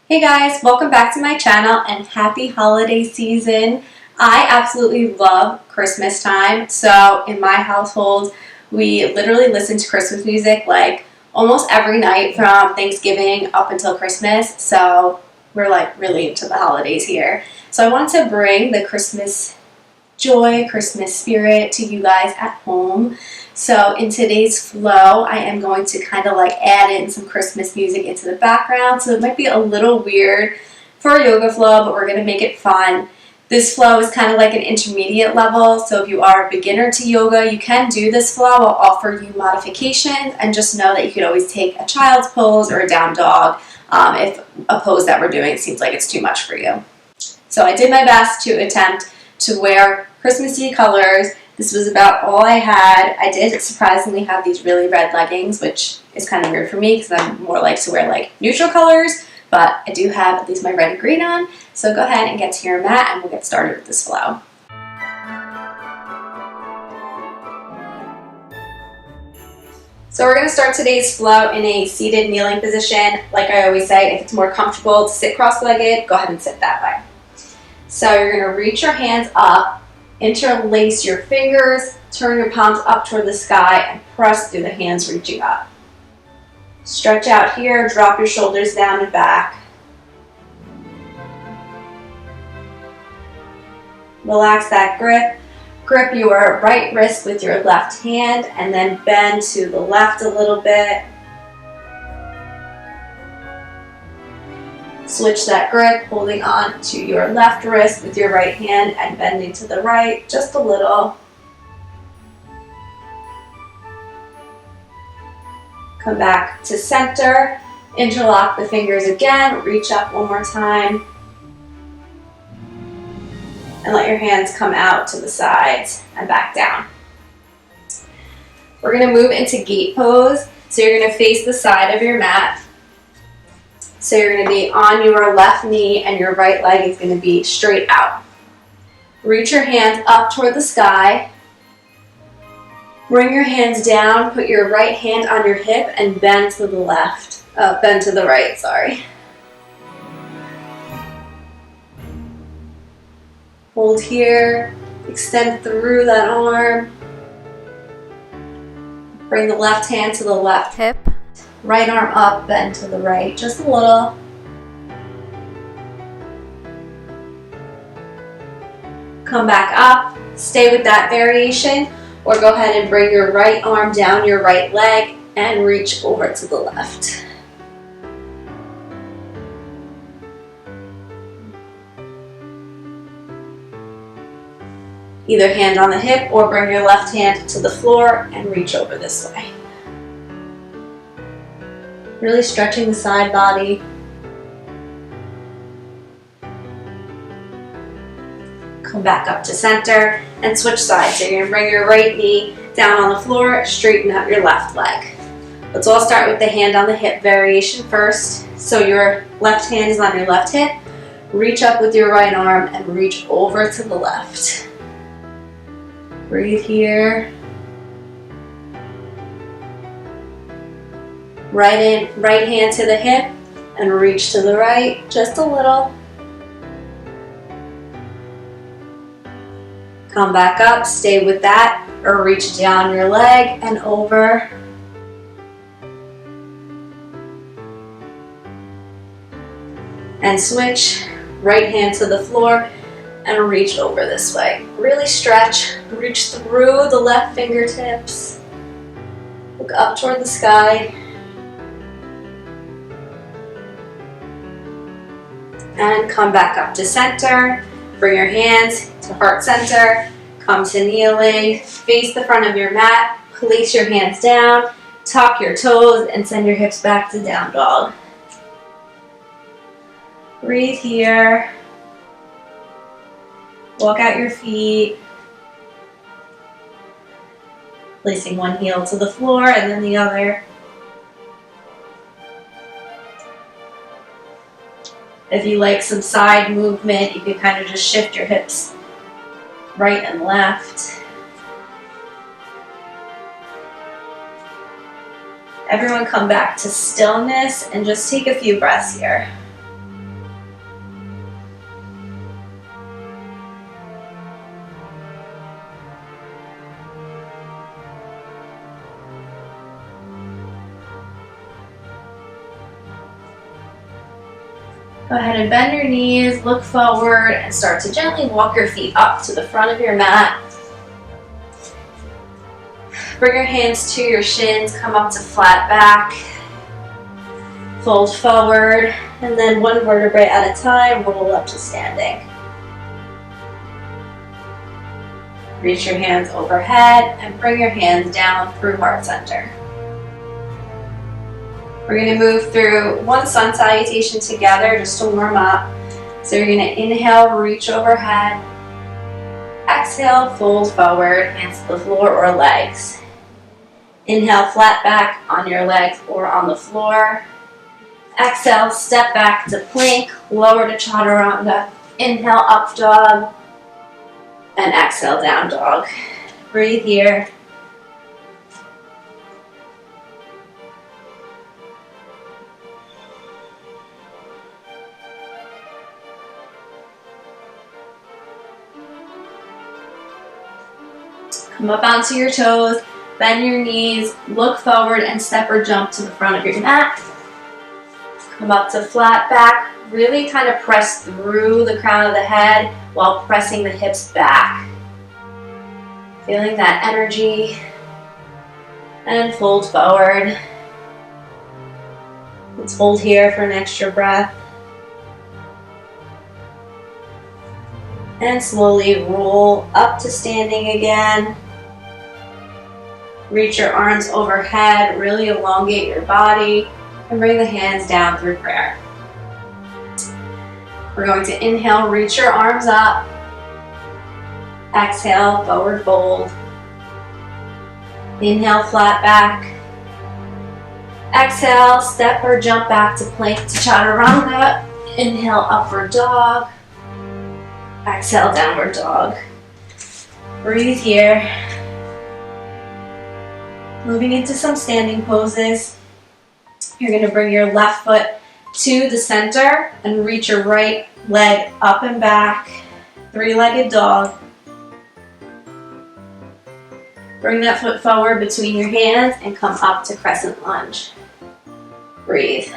Hey guys, welcome back to my channel and happy holiday season. I absolutely love Christmas time. So in my household, we literally listen to Christmas music like almost every night from Thanksgiving up until Christmas. So we're like really into the holidays here. So I wanted to bring the Christmas joy, Christmas spirit to you guys at home. So in today's flow, I am going to kind of like add in some Christmas music into the background. So it might be a little weird for a yoga flow, but we're going to make it fun. This flow is kind of like an intermediate level. So if you are a beginner to yoga, you can do this flow. I'll offer you modifications, and just know that you could always take a child's pose or a down dog if a pose that we're doing seems like it's too much for you. So I did my best to attempt to wear Christmassy colors. This was about all I had. I did surprisingly have these really red leggings, which is kind of weird for me because I'm more like to wear like neutral colors, but I do have at least my red and green on. So go ahead and get to your mat and we'll get started with this flow. So we're going to start today's flow in a seated kneeling position. Like I always say, if it's more comfortable to sit cross-legged, go ahead and sit that way. So you're going to reach your hands up, interlace your fingers, turn your palms up toward the sky, and press through the hands reaching up. Stretch out here, drop your shoulders down and back. Relax that grip. Grip your right wrist with your left hand and then bend to the left a little bit. Switch that grip, holding on to your left wrist with your right hand and bending to the right just a little. Come back to center, interlock the fingers again, reach up one more time, and let your hands come out to the sides and back down. We're going to move into gate pose, so you're going to face the side of your mat. So you're going to be on your left knee and your right leg is going to be straight out. Reach your hands up toward the sky. Bring your hands down, put your right hand on your hip and bend to the left. Bend to the right, sorry. Hold here, extend through that arm. Bring the left hand to the left hip. Right arm up, bend to the right, just a little. Come back up, stay with that variation, or go ahead and bring your right arm down your right leg and reach over to the left. Either hand on the hip or bring your left hand to the floor and reach over this way. Really stretching the side body. Come back up to center and switch sides. So you're going to bring your right knee down on the floor, straighten out your left leg. Let's all start with the hand on the hip variation first. So your left hand is on your left hip. Reach up with your right arm and reach over to the left. Breathe here. Right hand to the hip and reach to the right, just a little. Come back up, stay with that, or reach down your leg and over. And switch, right hand to the floor and reach over this way. Really stretch, reach through the left fingertips. Look up toward the sky. And come back up to center. Bring your hands to heart center. Come to kneeling. Face the front of your mat. Place your hands down. Tuck your toes and send your hips back to down dog. Breathe here. Walk out your feet. Placing one heel to the floor and then the other. If you like some side movement, you can kind of just shift your hips right and left. Everyone come back to stillness and just take a few breaths here. Go ahead and bend your knees, look forward, and start to gently walk your feet up to the front of your mat. Bring your hands to your shins, come up to flat back. Fold forward, and then one vertebrae at a time, roll up to standing. Reach your hands overhead and bring your hands down through heart center. We're going to move through one sun salutation together just to warm up. So you're going to inhale, reach overhead. Exhale, fold forward, hands to the floor or legs. Inhale, flat back on your legs or on the floor. Exhale, step back to plank, lower to chaturanga. Inhale, up dog. And exhale, down dog. Breathe here. Come up onto your toes, bend your knees, look forward and step or jump to the front of your mat. Come up to flat back, really kind of press through the crown of the head while pressing the hips back. Feeling that energy. And fold forward. Let's hold here for an extra breath. And slowly roll up to standing again. Reach your arms overhead, really elongate your body, and bring the hands down through prayer. We're going to inhale, reach your arms up. Exhale, forward fold. Inhale, flat back. Exhale, step or jump back to plank to chaturanga. Inhale, upward dog. Exhale, downward dog. Breathe here. Moving into some standing poses. You're going to bring your left foot to the center and reach your right leg up and back. Three-legged dog. Bring that foot forward between your hands and come up to crescent lunge. Breathe.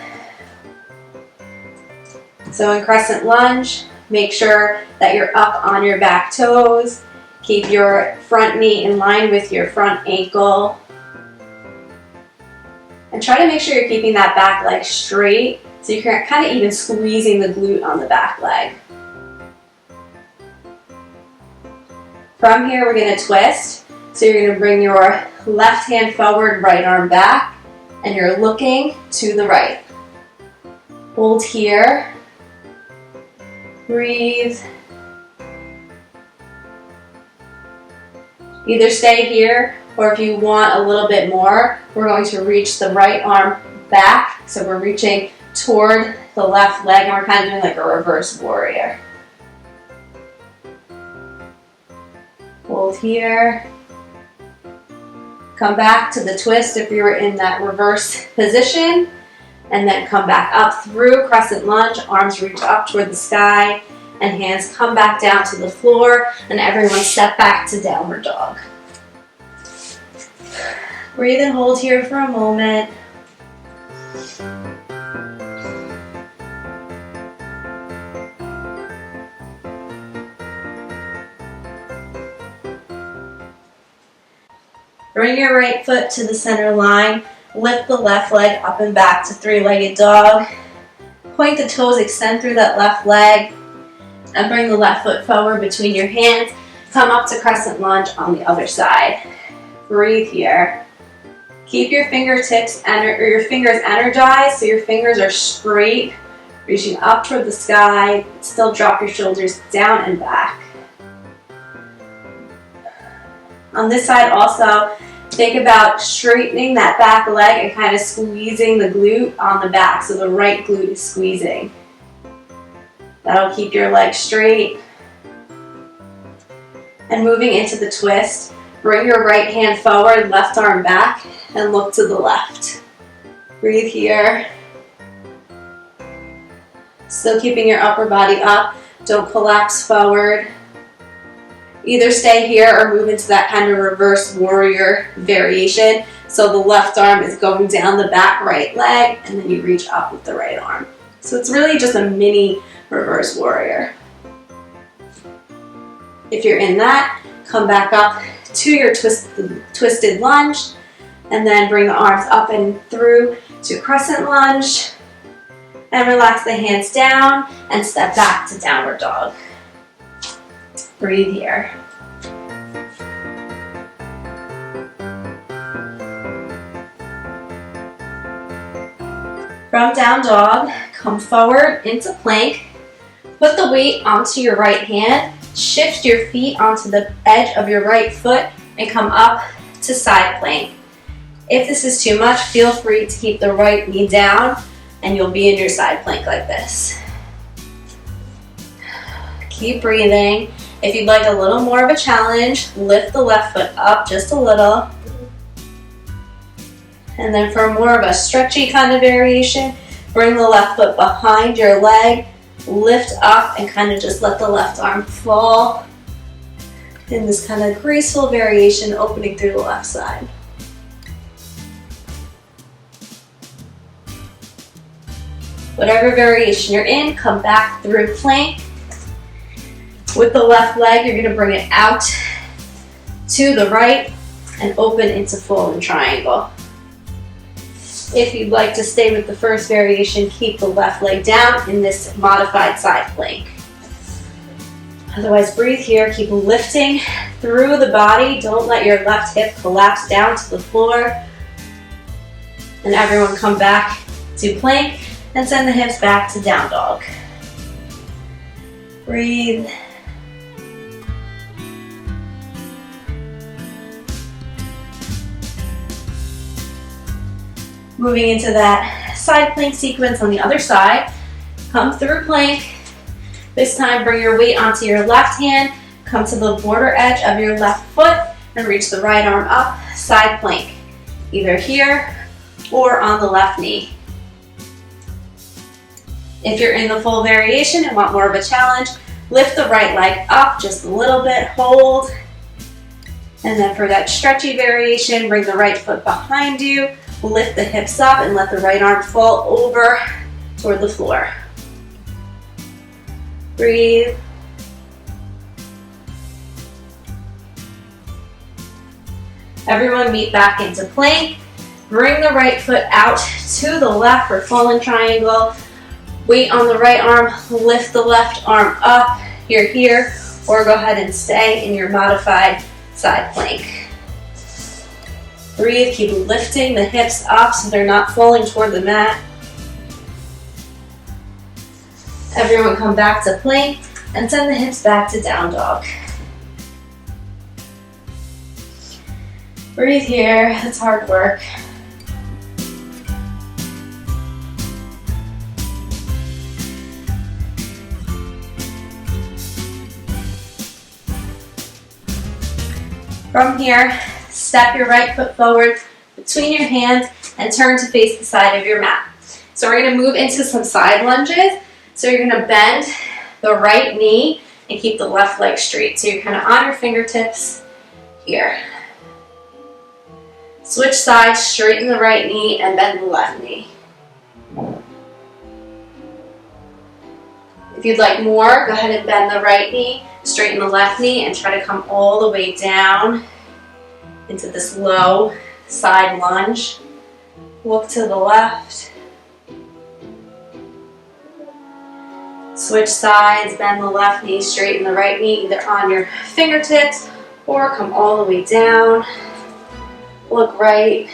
So in crescent lunge, make sure that you're up on your back toes. Keep your front knee in line with your front ankle. And try to make sure you're keeping that back leg straight so you're kind of even squeezing the glute on the back leg. From here, we're going to twist. So you're going to bring your left hand forward, right arm back, and you're looking to the right. Hold here. Breathe. Either stay here, or if you want a little bit more, we're going to reach the right arm back. So we're reaching toward the left leg, and we're kind of doing like a reverse warrior. Hold here. Come back to the twist if you were in that reverse position. And then come back up through crescent lunge. Arms reach up toward the sky. And hands come back down to the floor. And everyone step back to downward dog. Breathe and hold here for a moment. Bring your right foot to the center line. Lift the left leg up and back to three-legged dog. Point the toes, extend through that left leg. And bring the left foot forward between your hands. Come up to crescent lunge on the other side. Breathe here. Keep your fingertips or your fingers energized so your fingers are straight, reaching up toward the sky. Still drop your shoulders down and back. On this side also, think about straightening that back leg and kind of squeezing the glute on the back, so the right glute is squeezing. That'll keep your leg straight. And moving into the twist, bring your right hand forward, left arm back, and look to the left. Breathe here. Still keeping your upper body up. Don't collapse forward. Either stay here or move into that kind of reverse warrior variation. So the left arm is going down the back right leg, and then you reach up with the right arm. So it's really just a mini reverse warrior. If you're in that, come back up to your twisted lunge, and then bring the arms up and through to crescent lunge, and relax the hands down and step back to downward dog. Breathe here. From down dog, come forward into plank. Put the weight onto your right hand. Shift your feet onto the edge of your right foot and come up to side plank. If this is too much, feel free to keep the right knee down and you'll be in your side plank like this. Keep breathing. If you'd like a little more of a challenge, lift the left foot up just a little. And then for more of a stretchy kind of variation, bring the left foot behind your leg, lift up and kind of just let the left arm fall in this kind of graceful variation, opening through the left side. Whatever variation you're in, come back through plank. With the left leg, you're going to bring it out to the right and open into full and triangle. If you'd like to stay with the first variation, keep the left leg down in this modified side plank. Otherwise, breathe here. Keep lifting through the body. Don't let your left hip collapse down to the floor. And everyone come back to plank and send the hips back to down dog. Breathe. Moving into that side plank sequence on the other side. Come through plank. This time bring your weight onto your left hand. Come to the border edge of your left foot and reach the right arm up, side plank. Either here or on the left knee. If you're in the full variation and want more of a challenge, lift the right leg up just a little bit, hold. And then for that stretchy variation, bring the right foot behind you. Lift the hips up and let the right arm fall over toward the floor. Breathe. Everyone meet back into plank. Bring the right foot out to the left for fallen triangle. Weight on the right arm, lift the left arm up. You're here, or go ahead and stay in your modified side plank. Breathe, keep lifting the hips up so they're not falling toward the mat. Everyone come back to plank and send the hips back to down dog. Breathe here, it's hard work. From here, step your right foot forward between your hands and turn to face the side of your mat. So we're going to move into some side lunges. So you're going to bend the right knee and keep the left leg straight. So you're kind of on your fingertips here. Switch sides, straighten the right knee and bend the left knee. If you'd like more, go ahead and bend the right knee, straighten the left knee, and try to come all the way down into this low side lunge. Look to the left. Switch sides, bend the left knee, straighten the right knee, either on your fingertips or come all the way down. Look right.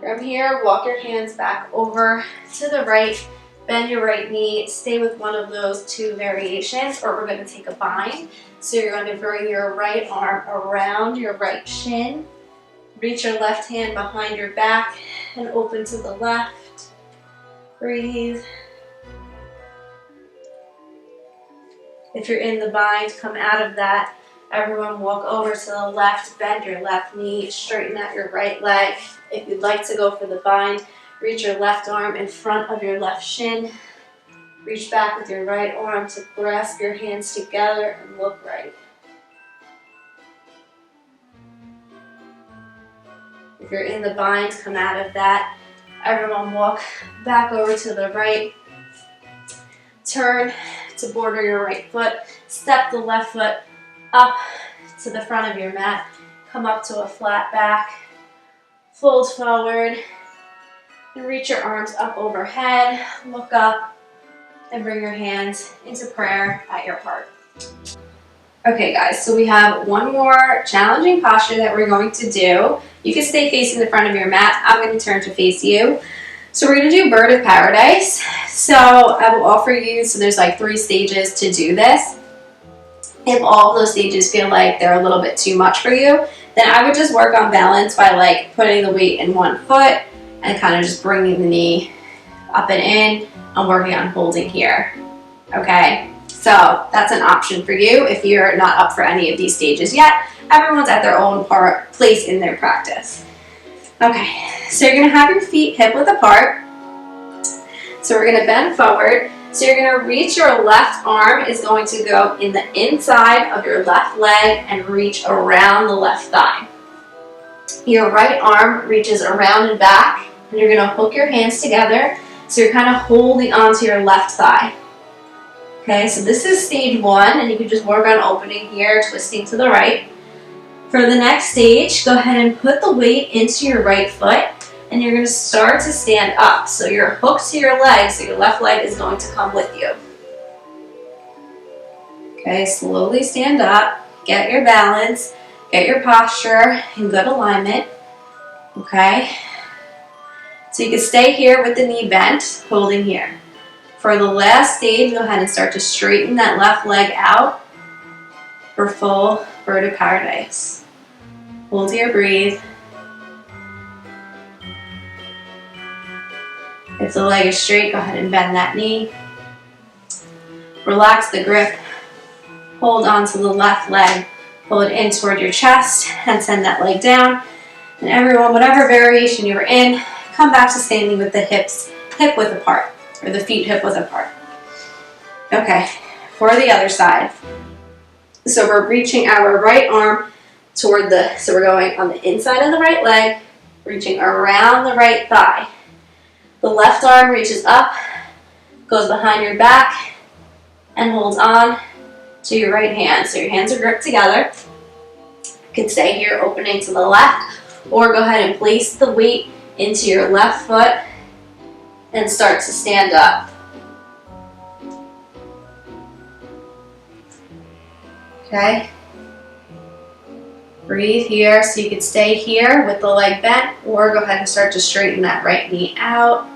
From here, walk your hands back over to the right, bend your right knee, stay with one of those two variations, or we're going to take a bind. So you're going to bring your right arm around your right shin, reach your left hand behind your back and open to the left. Breathe. If you're in the bind, come out of that. Everyone walk over to the left, bend your left knee, straighten out your right leg. If you'd like to go for the bind, reach your left arm in front of your left shin. Reach back with your right arm to grasp your hands together and look right. If you're in the bind, come out of that. Everyone walk back over to the right. Turn to border your right foot. Step the left foot up to the front of your mat. Come up to a flat back. Fold forward. And reach your arms up overhead. Look up and bring your hands into prayer at your heart. Okay guys, so we have one more challenging posture that we're going to do. You can stay facing the front of your mat. I'm going to turn to face you. So we're going to do Bird of Paradise. So I will offer you, so there's like 3 stages to do this. If all of those stages feel like they're a little bit too much for you, then I would just work on balance by like putting the weight in one foot and kind of just bringing the knee up and in and working on holding here. Okay? So that's an option for you if you're not up for any of these stages yet. Everyone's at their own place in their practice. Okay, so you're going to have your feet hip width apart. So we're going to bend forward. So you're going to reach your left arm is going to go in the inside of your left leg and reach around the left thigh. Your right arm reaches around and back, and you're going to hook your hands together. So you're kind of holding onto your left thigh. Okay, so this is stage 1, and you can just work on opening here, twisting to the right. For the next stage, go ahead and put the weight into your right foot, and you're going to start to stand up. So you're hooked to your leg, so your left leg is going to come with you. Okay, slowly stand up, get your balance, get your posture in good alignment. Okay, so you can stay here with the knee bent, holding here. For the last stage, go ahead and start to straighten that left leg out for full Bird of Paradise. Hold here, breathe. If the leg is straight, go ahead and bend that knee. Relax the grip. Hold on to the left leg. Pull it in toward your chest and send that leg down. And everyone, whatever variation you're in, come back to standing with the hips hip width apart. Or the feet hip width apart. Okay, for the other side. So we're reaching our right arm toward so we're going on the inside of the right leg, reaching around the right thigh. The left arm reaches up, goes behind your back, and holds on to your right hand. So your hands are gripped together. You can stay here opening to the left, or go ahead and place the weight into your left foot and start to stand up. Okay. Breathe here, so you can stay here with the leg bent, or go ahead and start to straighten that right knee out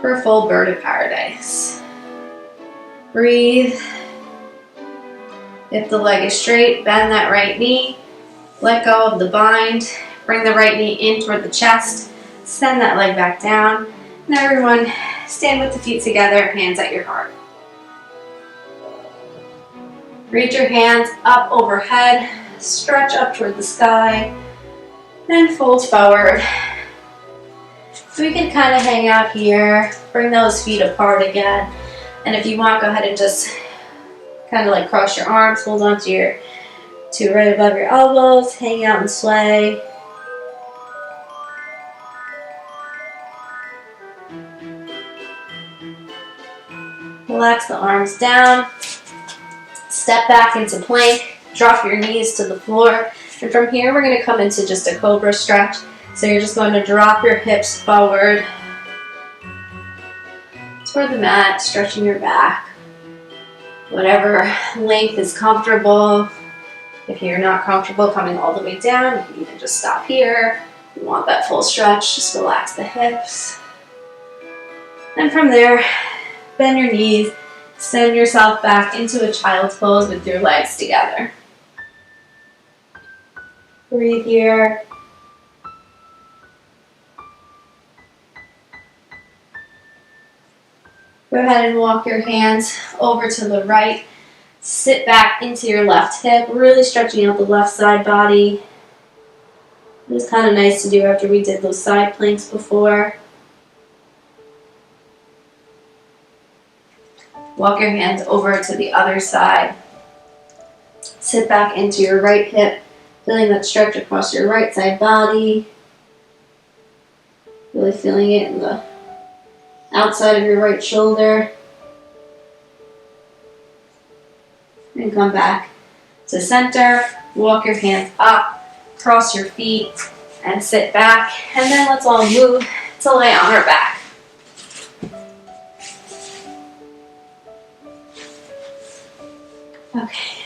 for a full Bird of Paradise. Breathe. If the leg is straight, bend that right knee. Let go of the bind. Bring the right knee in toward the chest. Send that leg back down. And everyone, stand with the feet together, hands at your heart. Reach your hands up overhead, stretch up toward the sky, and fold forward. So we can kind of hang out here, bring those feet apart again. And if you want, go ahead and just kind of like cross your arms, hold on to your right above your elbows, hang out and sway. Relax the arms down. Step back into plank. Drop your knees to the floor. And from here, we're going to come into just a cobra stretch. So you're just going to drop your hips forward toward the mat, stretching your back. Whatever length is comfortable. If you're not comfortable coming all the way down, you can even just stop here. If you want that full stretch, just relax the hips. And from there, bend your knees, send yourself back into a child's pose with your legs together. Breathe here. Go ahead and walk your hands over to the right. Sit back into your left hip, really stretching out the left side body. It was kind of nice to do after we did those side planks before. Walk your hands over to the other side. Sit back into your right hip, feeling that stretch across your right side body. Feel Really feeling it in the outside of your right shoulder. And come back to center. Walk your hands up, cross your feet, and sit back. And then let's all move to lay on our back. Okay.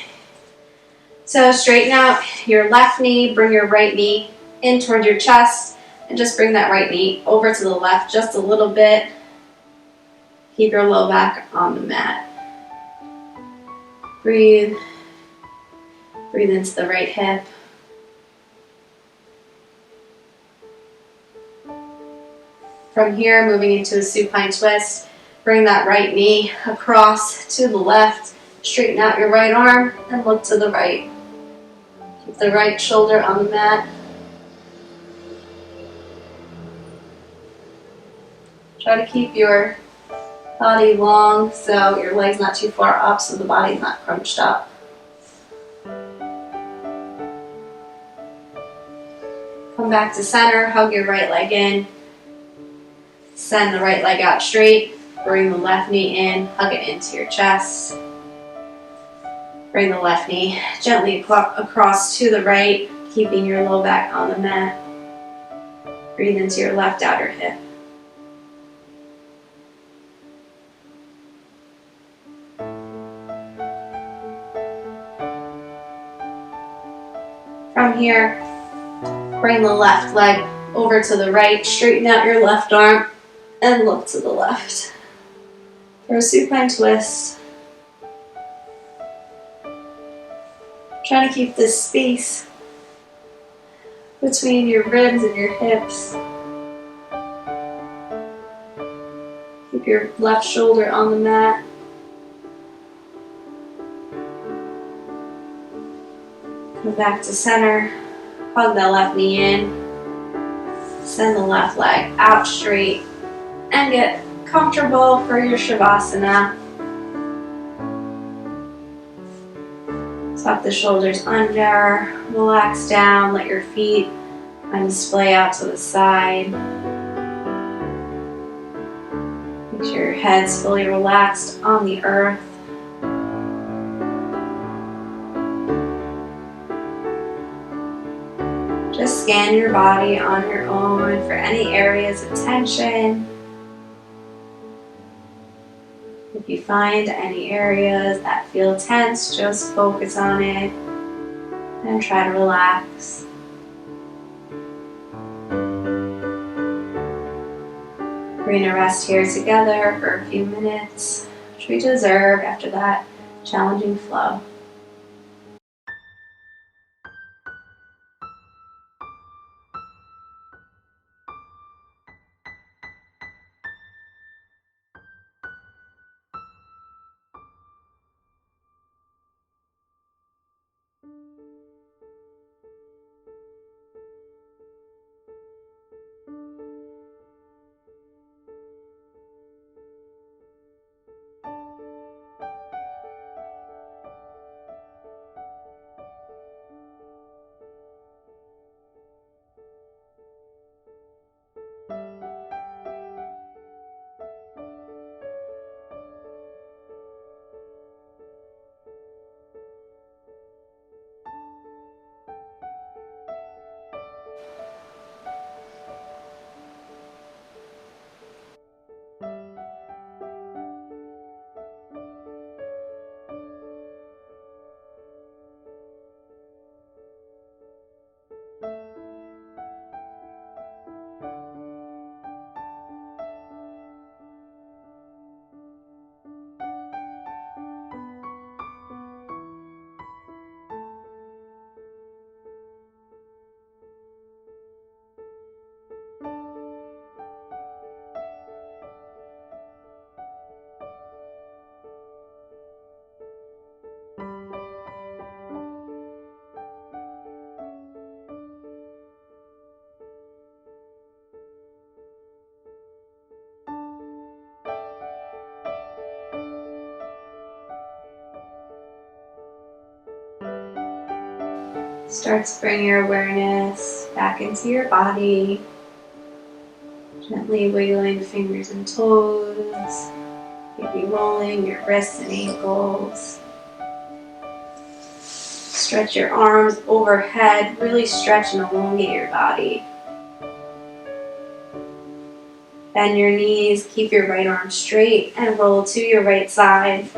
So straighten out your left knee, bring your right knee in toward your chest, and just bring that right knee over to the left just a little bit. Keep your low back on the mat. Breathe. Breathe into the right hip. From here, moving into a supine twist, bring that right knee across to the left. Straighten out your right arm and look to the right. Keep the right shoulder on the mat. Try to keep your body long so your leg's not too far up so the body's not crunched up. Come back to center, hug your right leg in. Send the right leg out straight. Bring the left knee in, hug it into your chest. Bring the left knee gently across to the right, keeping your low back on the mat. Breathe into your left outer hip. From here, bring the left leg over to the right, straighten out your left arm, and look to the left. For a supine twist, try to keep this space between your ribs and your hips. Keep your left shoulder on the mat. Come back to center, hug that left knee in, send the left leg out straight, and get comfortable for your Savasana. Tuck the shoulders under, relax down, let your feet kind of splay out to the side. Make sure your head's fully relaxed on the earth. Just scan your body on your own for any areas of tension. If you find any areas that feel tense, just focus on it and try to relax. We're going to rest here together for a few minutes, which we deserve after that challenging flow. Start to bring your awareness back into your body. Gently wiggling the fingers and toes. Maybe rolling your wrists and ankles. Stretch your arms overhead. Really stretch and elongate your body. Bend your knees. Keep your right arm straight and roll to your right side.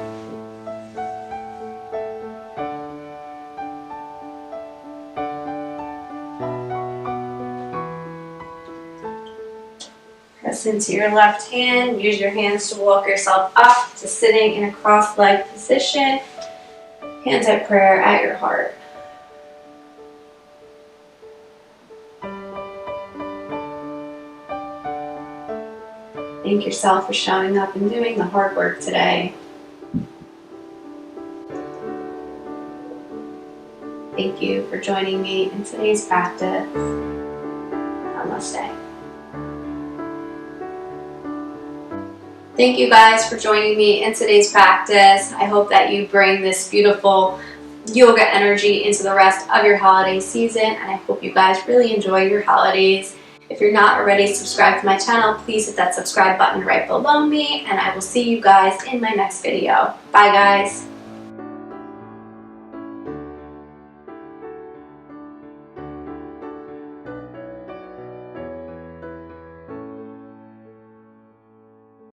Press into your left hand. Use your hands to walk yourself up to sitting in a cross-legged position. Hands at prayer at your heart. Thank yourself for showing up and doing the hard work today. Thank you for joining me in today's practice. Namaste. Thank you guys for joining me in today's practice. I hope that you bring this beautiful yoga energy into the rest of your holiday season, and I hope you guys really enjoy your holidays. If you're not already subscribed to my channel, please hit that subscribe button right below me, and I will see you guys in my next video. Bye guys.